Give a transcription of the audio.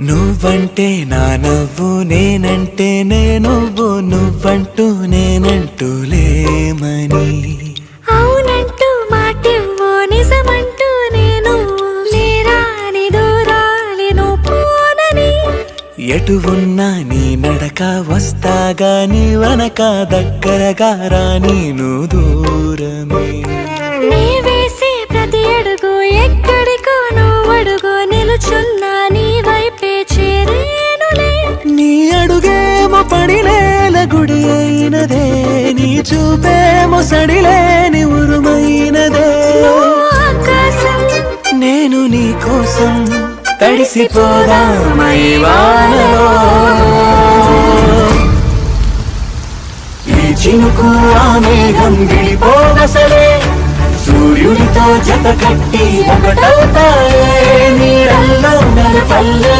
నువ్వంటే నా నవ్వు నేనంటే నువ్వు నువ్వంటూ నేనంటూ లేమని అవునంటూ మాటివ్వు నిజమంటూ నేను లేరాని దూరాలను పోనని ఎటు ఉన్నా నీ నడక వస్తాగా నీ వనక దగ్గరగా రాని నువ్వు దూరమే నీ వేసే ప్రతి అడుగు ఎక్కడికో నువ్వు అడుగు నిలుచున్నా నీ వైపే చేరేనులే నీ అడుగేమో పడినేల గుడి అయినదే నీ చూపేమో సడిలేని ఉరుమైనదే ఆకాశం నేను నీ కోసం తడిసిపోదామై వానలో ఈ చినుకు ఆ మేఘం విడిపోవసలే సూర్యుడితో జత కట్టి ఒకటవుతాయే నీడల్లో నలుపల్లె